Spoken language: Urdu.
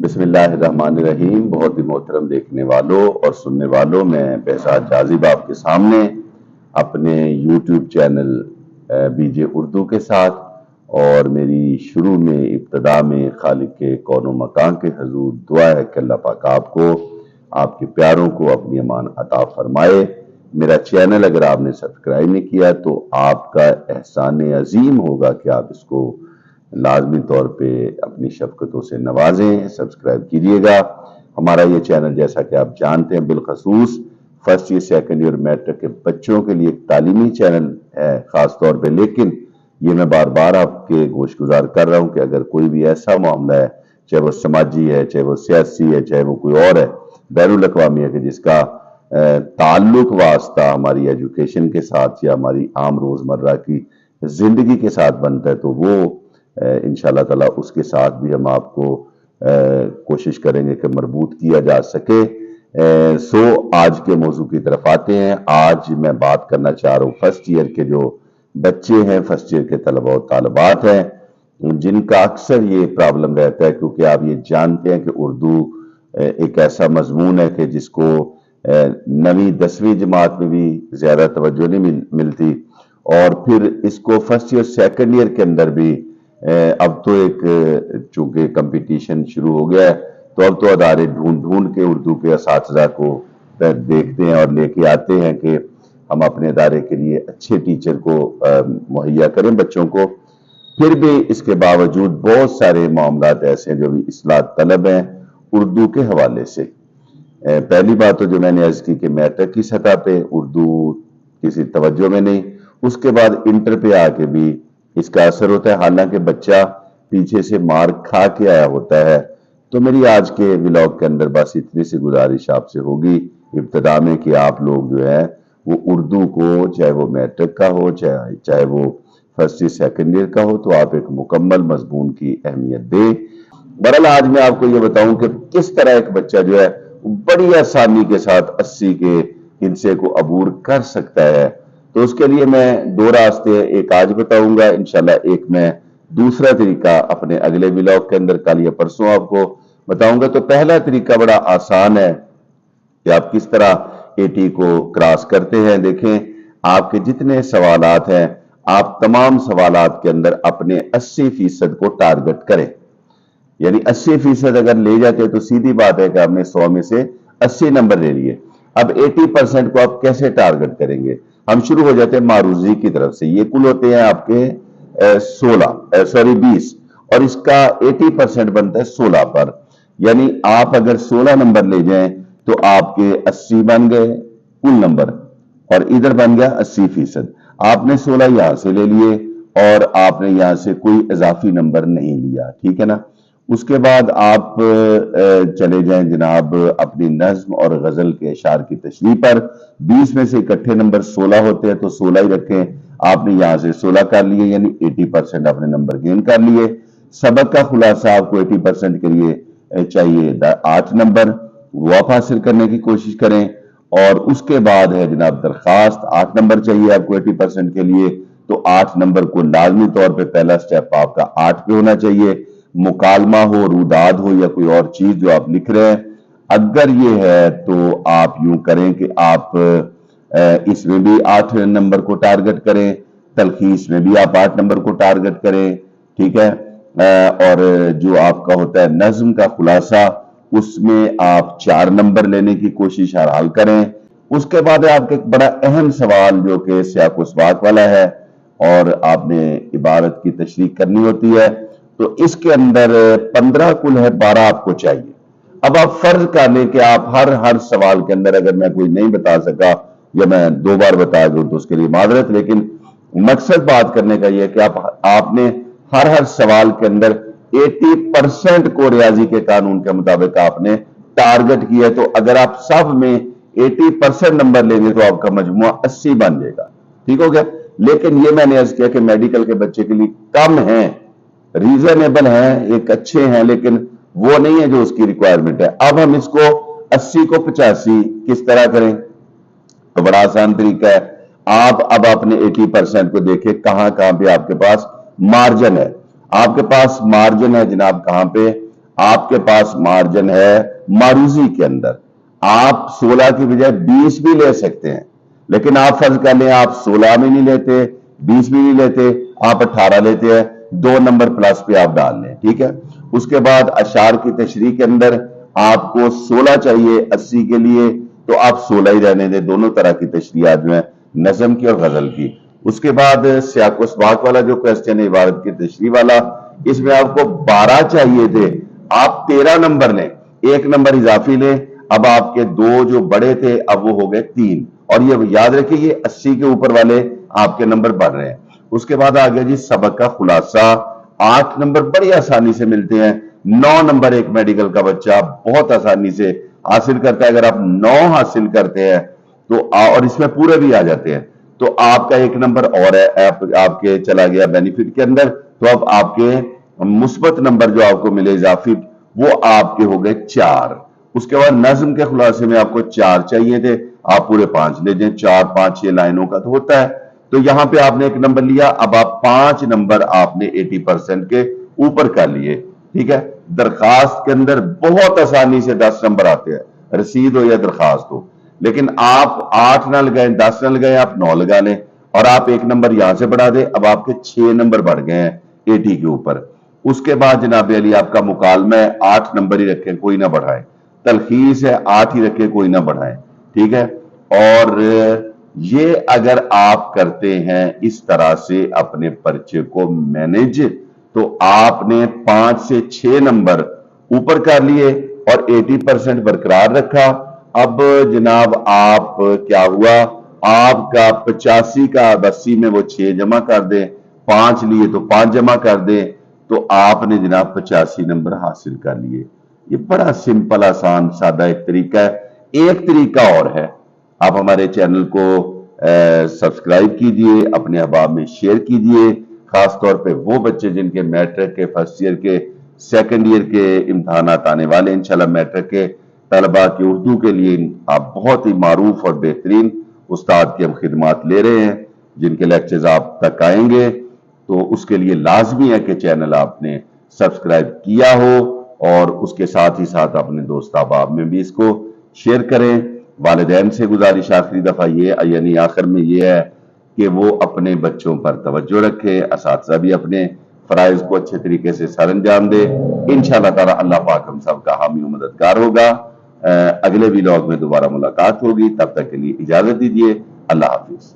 بسم اللہ الرحمن الرحیم۔ بہت ہی محترم دیکھنے والوں اور سننے والوں، میں بہزاد جاذب آپ کے سامنے اپنے YouTube channel B J Urdu کے ساتھ، اور میری شروع میں ابتدا میں خالق کے کون و مکان کے حضور دعا ہے کہ اللہ پاک آپ کو، آپ کے پیاروں کو اپنی امان عطا فرمائے۔ میرا چینل اگر آپ نے سبسکرائب نہیں کیا تو آپ کا احسان عظیم ہوگا کہ آپ اس کو لازمی طور پہ اپنی شفقتوں سے نوازیں، سبسکرائب کیجئے گا۔ ہمارا یہ چینل جیسا کہ آپ جانتے ہیں بالخصوص first year second year matric کے بچوں کے لیے ایک تعلیمی چینل ہے خاص طور پہ، لیکن یہ میں بار بار آپ کے گوش گزار کر رہا ہوں کہ اگر کوئی بھی ایسا معاملہ ہے، چاہے وہ سماجی ہے، چاہے وہ سیاسی ہے، چاہے وہ کوئی اور ہے، بین الاقوامی ہے، کہ جس کا تعلق واسطہ ہماری ایجوکیشن کے ساتھ یا ہماری عام روزمرہ کی زندگی کے ساتھ بنتا ہے، تو وہ انشاءاللہ تعالی اس کے ساتھ بھی ہم آپ کو کوشش کریں گے کہ مربوط کیا جا سکے۔ سو آج کے موضوع کی طرف آتے ہیں۔ آج میں بات کرنا چاہ رہا ہوں فرسٹ ایئر کے جو بچے ہیں، فرسٹ ایئر کے طلبہ و طالبات ہیں، جن کا اکثر یہ پرابلم رہتا ہے، کیونکہ آپ یہ جانتے ہیں کہ اردو ایک ایسا مضمون ہے کہ جس کو 9ویں 10ویں جماعت میں بھی زیادہ توجہ نہیں ملتی، اور پھر اس کو فرسٹ ایئر سیکنڈ ایئر کے اندر بھی اب تو ایک چونکہ کمپٹیشن شروع ہو گیا ہے، تو اب تو ادارے ڈھونڈ کے اردو کے اساتذہ کو دیکھتے ہیں اور لے کے آتے ہیں کہ ہم اپنے ادارے کے لیے اچھے ٹیچر کو مہیا کریں بچوں کو۔ پھر بھی اس کے باوجود بہت سارے معاملات ایسے ہیں جو بھی اصلاح طلب ہیں اردو کے حوالے سے۔ پہلی بات تو جو میں نے عرض کی کہ میٹرک کی سطح پہ اردو کسی توجہ میں نہیں، اس کے بعد انٹر پہ آ کے بھی اس کا اثر ہوتا ہے، حالانکہ بچہ پیچھے سے مار کھا کے آیا ہوتا ہے۔ تو میری آج کے ولاگ کے اندر بس اتنی سی گزارش آپ سے ہوگی ابتدا میں کہ آپ لوگ جو ہے وہ اردو کو، چاہے وہ میٹرک کا ہو، چاہے وہ فرسٹ ایئر سیکنڈ ایئر کا ہو، تو آپ ایک مکمل مضمون کی اہمیت دیں۔ بہرحال آج میں آپ کو یہ بتاؤں کہ کس طرح ایک بچہ جو ہے بڑی آسانی کے ساتھ 80 کے ہندسے کو عبور کر سکتا ہے۔ تو اس کے لیے میں دو راستے ایک آج بتاؤں گا، انشاءاللہ ایک میں دوسرا طریقہ اپنے اگلے ولاگ کے اندر کل یا پرسوں آپ کو بتاؤں گا۔ تو پہلا طریقہ بڑا آسان ہے کہ آپ کس طرح 80 کو کراس کرتے ہیں۔ دیکھیں آپ کے جتنے سوالات ہیں، آپ تمام سوالات کے اندر اپنے 80% کو ٹارگٹ کریں، یعنی 80% اگر لے جاتے تو سیدھی بات ہے کہ آپ نے 100 میں سے 80 نمبر لے لیے۔ اب 80% کو آپ کیسے ٹارگٹ کریں گے؟ ہم شروع ہو جاتے ہیں معروضی کی طرف سے۔ یہ کل ہوتے ہیں آپ کے 20 اور اس کا 80% بنتا ہے 16 پر، یعنی آپ اگر 16 نمبر لے جائیں تو آپ کے 80 بن گئے کل نمبر، اور ادھر بن گیا 80%۔ آپ نے 16 یہاں سے لے لیے اور آپ نے یہاں سے کوئی اضافی نمبر نہیں لیا، ٹھیک ہے نا۔ اس کے بعد آپ چلے جائیں جناب اپنی نظم اور غزل کے اشعار کی تشریح پر۔ 20 میں سے اکٹھے نمبر 16 ہوتے ہیں تو 16 ہی رکھیں۔ آپ نے یہاں سے 16 کر لیے، یعنی 80% اپنے نمبر گین کر لیے۔ سبق کا خلاصہ آپ کو 80% کے لیے چاہیے 8 نمبر، وہ آپ حاصل کرنے کی کوشش کریں۔ اور اس کے بعد ہے جناب درخواست، 8 نمبر چاہیے آپ کو 80% کے لیے، تو 8 نمبر کو لازمی طور پہ پہلا سٹیپ آپ کا 8 پہ ہونا چاہیے۔ مکالمہ ہو، روداد ہو یا کوئی اور چیز جو آپ لکھ رہے ہیں، اگر یہ ہے تو آپ یوں کریں کہ آپ اس میں بھی 8 نمبر کو ٹارگٹ کریں، تلخیص میں بھی آپ 8 نمبر کو ٹارگٹ کریں، ٹھیک ہے۔ اور جو آپ کا ہوتا ہے نظم کا خلاصہ، اس میں آپ 4 نمبر لینے کی کوشش ہر حال کریں۔ اس کے بعد آپ کا ایک بڑا اہم سوال جو کہ سیاق و سباق والا ہے، اور آپ نے عبارت کی تشریح کرنی ہوتی ہے، تو اس کے اندر 15 کل ہے، 12 آپ کو چاہیے۔ اب آپ فرض کر لیں کہ آپ ہر سوال کے اندر اگر میں کوئی نہیں بتا سکا یا میں 2 بار بتا دوں تو اس کے لیے معذرت، لیکن مقصد بات کرنے کا یہ ہے کہ آپ نے ہر سوال کے اندر 80% کو ریاضی کے قانون کے مطابق آپ نے ٹارگٹ کیا ہے۔ تو اگر آپ سب میں 80% نمبر لیں گے تو آپ کا مجموعہ 80 بن جائے گا، ٹھیک ہو گیا۔ لیکن یہ میں نے عرض کیا کہ میڈیکل کے بچے کے لیے کم ہیں، ریزنیبل ہیں، ایک اچھے ہیں، لیکن وہ نہیں ہے جو اس کی ریکوائرمنٹ ہے۔ اب ہم اس کو 80 کو 85 کس طرح کریں؟ تو بڑا آسان طریقہ ہے، آپ اب اپنے 80% کو دیکھیں کہاں پہ آپ کے پاس مارجن ہے۔ آپ کے پاس مارجن ہے جناب کہاں پہ؟ آپ کے پاس مارجن ہے معروضی کے اندر، آپ 16 کی بجائے 20 بھی لے سکتے ہیں، لیکن آپ فرض کر لیں آپ 16 میں نہیں لیتے، 20 بھی نہیں لیتے، آپ 18 لیتے ہیں، 2 نمبر پلس پہ آپ ڈال لیں، ٹھیک ہے۔ اس کے بعد اشعار کی تشریح کے اندر آپ کو 16 چاہیے 80 کے لیے، تو آپ 16 ہی رہنے دیں، دونوں طرح کی تشریحات جو ہیں، نظم کی اور غزل کی۔ اس کے بعد سیاق و سباق والا جو کوسچن ہے، عبارت کی تشریح والا، اس میں آپ کو 12 چاہیے تھے، آپ 13 نمبر لیں، 1 نمبر اضافی لیں، اب آپ کے 2 جو بڑے تھے اب وہ ہو گئے 3، اور یہ یاد رکھیں یہ 80 کے اوپر والے آپ کے نمبر بڑھ رہے ہیں۔ اس کے بعد آگیا جی سبق کا خلاصہ، 8 نمبر بڑی آسانی سے ملتے ہیں، 9 نمبر ایک میڈیکل کا بچہ بہت آسانی سے حاصل کرتا ہے۔ اگر آپ 9 حاصل کرتے ہیں تو اور اس میں پورے بھی آ جاتے ہیں تو آپ کا 1 نمبر اور ہے، آپ کے چلا گیا بینیفٹ کے اندر، تو اب آپ کے مثبت نمبر جو آپ کو ملے اضافی وہ آپ کے ہو گئے 4۔ اس کے بعد نظم کے خلاصے میں آپ کو 4 چاہیے تھے، آپ پورے 5 لے جائیں، 4 5 6 لائنوں کا تو ہوتا ہے، تو یہاں پہ آپ نے 1 نمبر لیا، اب آپ 5 نمبر آپ نے 80% کے اوپر کر لیے، ٹھیک ہے۔ درخواست کے اندر بہت آسانی سے 10 نمبر آتے ہیں، رسید ہو یا درخواست ہو، لیکن آپ 8 نہ لگائیں، 10 نہ لگائیں، آپ 9 لگا لیں، اور آپ 1 نمبر یہاں سے بڑھا دیں، اب آپ کے 6 نمبر بڑھ گئے ہیں 80 کے اوپر۔ اس کے بعد جناب علی آپ کا مکالمہ ہے، 8 نمبر ہی رکھیں، کوئی نہ بڑھائیں، تلخیص ہے 8 ہی رکھیں، کوئی نہ بڑھائیں، ٹھیک ہے۔ اور یہ اگر آپ کرتے ہیں اس طرح سے اپنے پرچے کو مینج، تو آپ نے 5 سے 6 نمبر اوپر کر لیے اور 80% برقرار رکھا۔ اب جناب آپ کیا ہوا، آپ کا 85 کا 80 میں وہ 6 جمع کر دیں، 5 لیے تو 5 جمع کر دیں، تو آپ نے جناب 85 نمبر حاصل کر لیے۔ یہ بڑا سمپل آسان سادہ ایک طریقہ ہے۔ ایک طریقہ اور ہے، آپ ہمارے چینل کو سبسکرائب کیجئے، اپنے احباب میں شیئر کیجئے، خاص طور پہ وہ بچے جن کے میٹرک کے فرسٹ ایئر کے سیکنڈ ایئر کے امتحانات آنے والے، انشاءاللہ میٹرک کے طلباء کی اردو کے لیے آپ بہت ہی معروف اور بہترین استاد کی ہم خدمات لے رہے ہیں، جن کے لیکچرز آپ تک آئیں گے، تو اس کے لیے لازمی ہے کہ چینل آپ نے سبسکرائب کیا ہو، اور اس کے ساتھ ہی ساتھ اپنے دوست احباب میں بھی اس کو شیئر کریں۔ والدین سے گزارش آخری دفعہ یہ یعنی آخر میں یہ ہے کہ وہ اپنے بچوں پر توجہ رکھے، اساتذہ بھی اپنے فرائض کو اچھے طریقے سے سر انجام دے۔ انشاءاللہ تعالی اللہ پاک ہم سب کا حامی و مددگار ہوگا۔ اگلے ویلاگ میں دوبارہ ملاقات ہوگی، تب تک کے لیے اجازت دیجیے، اللہ حافظ۔